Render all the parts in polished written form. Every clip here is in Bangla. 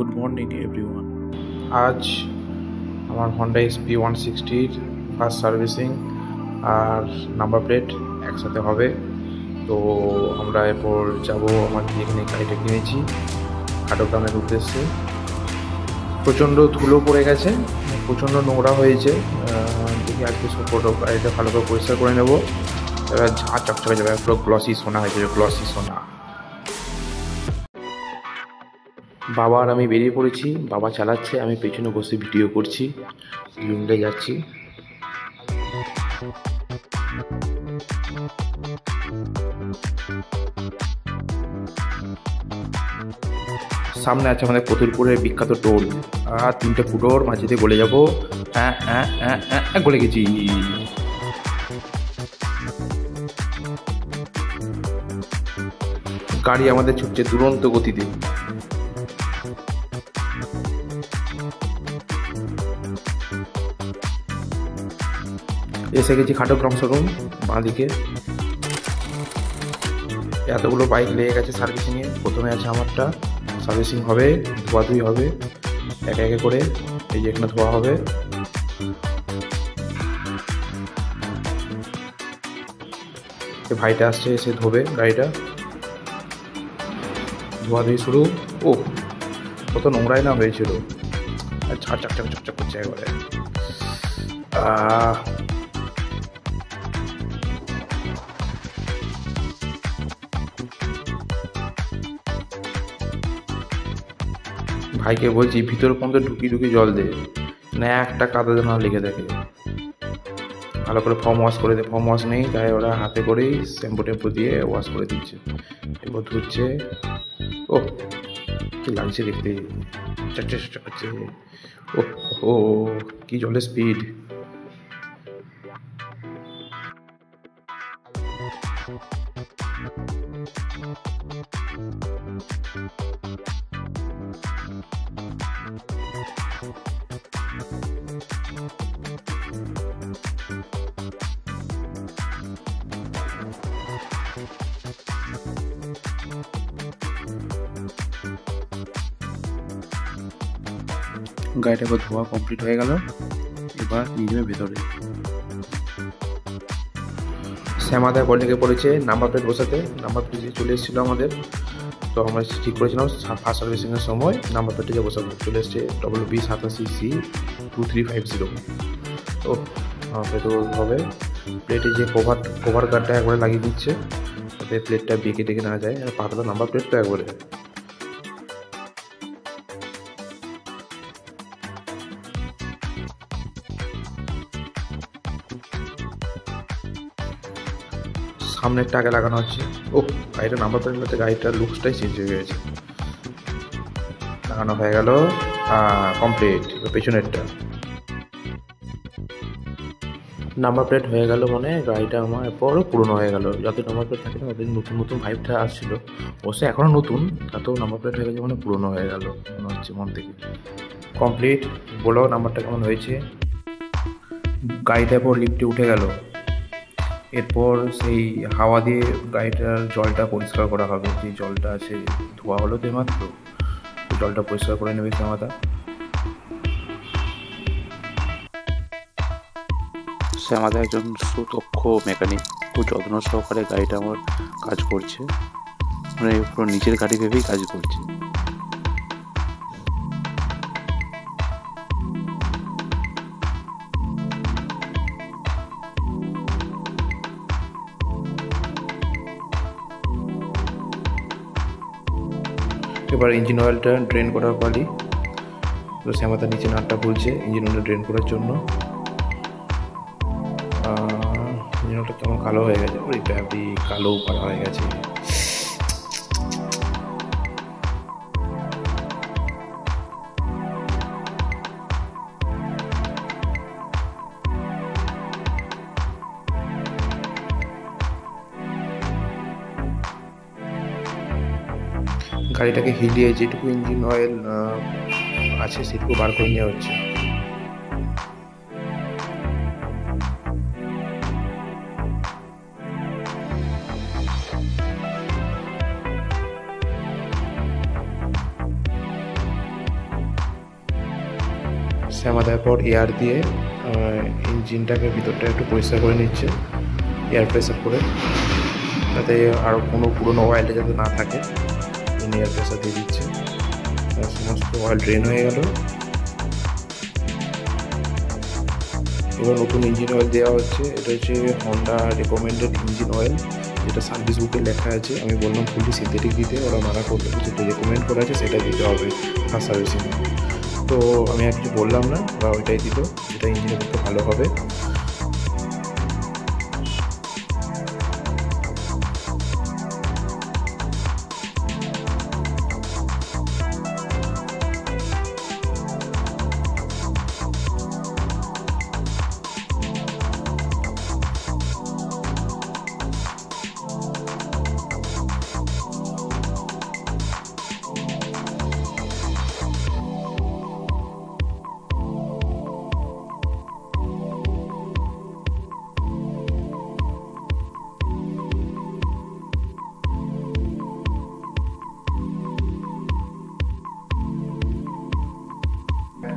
Good morning everyone. আজ আমার হন্ডা এসপি 160 ফার্স্ট সার্ভিসিং আর নাম্বার প্লেট একসাথে হবে। তো আমরা এরপর যাব আমার যেখানে গাড়িটা কিনেছি খাটোগ্রামের উদ্দেশ্যে। প্রচণ্ড ধুলো পড়ে গেছে, প্রচণ্ড নোংরা হয়েছে। দেখি আজকে সব গাড়িটা ভালো করে পরিষ্কার করে নেবো। এবার ঝাঁ চকচকে যাবে, পুরো গ্লসি সোনা হয়েছে, গ্লসি সোনা। বাবা আর আমি বেরিয়ে পড়েছি, বাবা চালাচ্ছে, আমি পেছনে বসে ভিডিও করছি, রুমে যাচ্ছি। সামনে আছে আমাদের কতুলপুরের বিখ্যাত টোল, আর 3টে ফুটোর মাঝে দিয়ে গলে যাবো। গলে গেছি। গাড়ি আমাদের ছুটছে দুরন্ত গতিতে। এসে গেছি খাটোগ্রাম শোরুম। বাঁদিকে এতগুলো বাইক লেগে গেছে সার্ভিসিংয়ে। প্রথমে আছে আমারটা, সার্ভিসিং হবে, ধোয়াধুয়ি হবে একে একে করে। এই যে এখানে ধোয়া হবে, ভাইটা আসছে, এসে ধোবে গাড়িটা। ধোয়াধুয়ি শুরু। ও কত নোংরাই না হয়েছিল, ছাড় চকচক চকচক করছে একবারে। ভাইকে বলছি ভিতর পর্যন্ত ঢুকি জল দে, না একটা কাদা যেন লেগে দেখে। ভালো করে ফর্ম ওয়াশ করে দে। ফর্ম ওয়াশ নেই, তাই ওরা হাতে করেই শ্যাম্পু টেম্পু দিয়ে ওয়াশ করে দিচ্ছে। এবার ধুচ্ছে। ও কি লাগছে দেখতে, চেষ্টা করছে। ও কি জলের স্পিড। গাড়িটা এবার ধোয়া কমপ্লিট হয়ে গেল। এবার ইঞ্জিনের ভেতরে শ্যামাদা কলিকে পড়েছে নাম্বার প্লেট বসাতে। নাম্বার প্লেট চলে এসেছিলো আমাদের, তো আমরা ঠিক করেছিলাম ফার্স্ট সার্ভিসিংয়ের সময় নাম্বার প্লেটে যে বসাবো। চলে এসছে WB87CC2350। তো তো হবে প্লেটে যে কভার গার্ডটা একবারে লাগিয়ে দিচ্ছে, যাতে প্লেটটা বেঁকে টেকে না যায়। আর পাতলা নাম্বার প্লেট তো একবারে। সামনেরটা আগে লাগানো হচ্ছে। গাড়িটা নাম্বার প্লেট লাগছে, গাড়িটার লুকসটাই চেঞ্জ হয়ে গেছে। লাগানো হয়ে গেল, কমপ্লিট। পেছনেরটা নাম্বার প্লেট হয়ে গেল, মানে গাড়িটা আমার এরপরও পুরনো হয়ে গেল। যত নাম্বার প্লেট থাকে না ওদের নতুন নতুন ভাইবটা আসছিল। অবশ্যই এখনও নতুন, তাতেও নাম্বার প্লেট হয়ে গেছে মানে পুরনো হয়ে গেল মনে হচ্ছে মন থেকে। কমপ্লিট। বলো নাম্বারটা কেমন হয়েছে। গাড়িটা এরপর লিফটে উঠে গেল। এরপর সেই হাওয়া দিয়ে গাড়িটার জলটা পরিষ্কার করা হবে। যে জলটা আছে, ধোয়া হলো তো মাত্র, জলটা পরিষ্কার করে নেবে শ্যামাদা। শ্যামাদা একজন সুদক্ষ মেকানিক, খুব যত্ন সহকারে গাড়িটা আমার কাজ করছে, মানে পুরো নিজের গাড়ি ভেবেই কাজ করছে। এবার ইঞ্জিন অয়েলটা ড্রেন করার পালি। তো শ্যামাদা নিচে নাটটা খুলছে ইঞ্জিন অয়েলটা ড্রেন করার জন্য। ইঞ্জিন অয়েলটা কেমন কালো হয়ে গেছে, ওইটা কালো করা হয়ে গেছে। গাড়িটাকে হিলিয়ে যেটুকু ইঞ্জিন অয়েল আছে সেটুকু বার করে নেওয়া হচ্ছে। শ্যামা দেওয়ার পর এয়ার দিয়ে ইঞ্জিনটাকে ভিতরটা একটু পরিষ্কার করে নিচ্ছে, এয়ার প্রেসার করে, যাতে আরও কোনো পুরোনো অয়েলটা যাতে না থাকে, এয়ার প্রেসার দিয়ে দিচ্ছে। সমস্ত অয়েল ড্রেন হয়ে গেল। এবার নতুন ইঞ্জিন অয়েল দেওয়া হচ্ছে। এটা হচ্ছে হন্ডা রেকমেন্ডেড ইঞ্জিন অয়েল, যেটা সার্ভিস বুকে লেখা আছে। আমি বললাম ফুললি সিনথেটিক দিতে, ওরা মানা করলো যেটা রেকমেন্ড করা আছে সেটা দিতে হবে ফার্স্ট সার্ভিসিং। তো আমি আর কিছু বললাম না, ওরা ওইটাই দিল, যেটা ইঞ্জিনের পক্ষে ভালো হবে।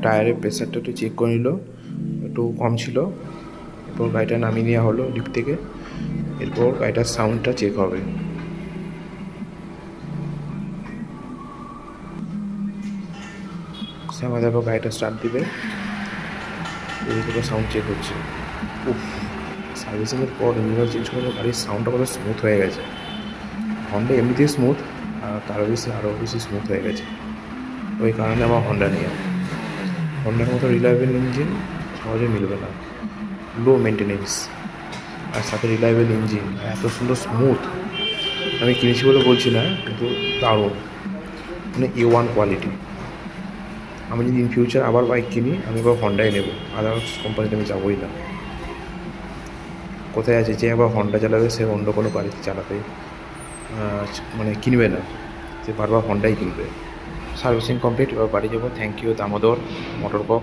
টায়ারের প্রেসারটা একটু চেক করে নিল, একটু কম ছিল। এরপর গাড়িটা নামিয়ে নেওয়া হলো লিফট থেকে। এরপর গাড়িটার সাউন্ডটা চেক হবে। শ্যামা দেখো গাড়িটা স্টার্ট দিবে, এদিকে সাউন্ড চেক হচ্ছে। উফ, সার্ভিসিংয়ের পর ইঞ্জিন চেঞ্জ করলে গাড়ির সাউন্ডটা কত স্মুথ হয়ে গেছে। হন্ডা এমনিতেই স্মুথ, আর তারও বেশি স্মুথ হয়ে গেছে। ওই কারণে আমার হন্ডা নিয়ে, হন্ডার মতো রিলায়েবল ইঞ্জিন সহজে মিলবে না। লো মেনটেনেন্স আর সাথে রিলায়েবল ইঞ্জিন, এত সুন্দর স্মুথ। আমি কিনেছি বলে বলছি না, কিন্তু দারুণ, মানে A1 কোয়ালিটি। আমি যদি ইন ফিউচার আবার বাইক কিনি, আমি আবার হন্ডাই নেব, আদার্স কোম্পানিতে আমি যাবোই না। কোথায় আছে যে আবার হন্ডা চালাবে, সে অন্য কোনো গাড়িতে চালাতে মানে কিনবে না, সে বারবার হন্ডাই কিনবে। সার্ভিসিং কমপ্লিট, এবার বাড়ি যাবো। Thank you Damodar মোটরকপ।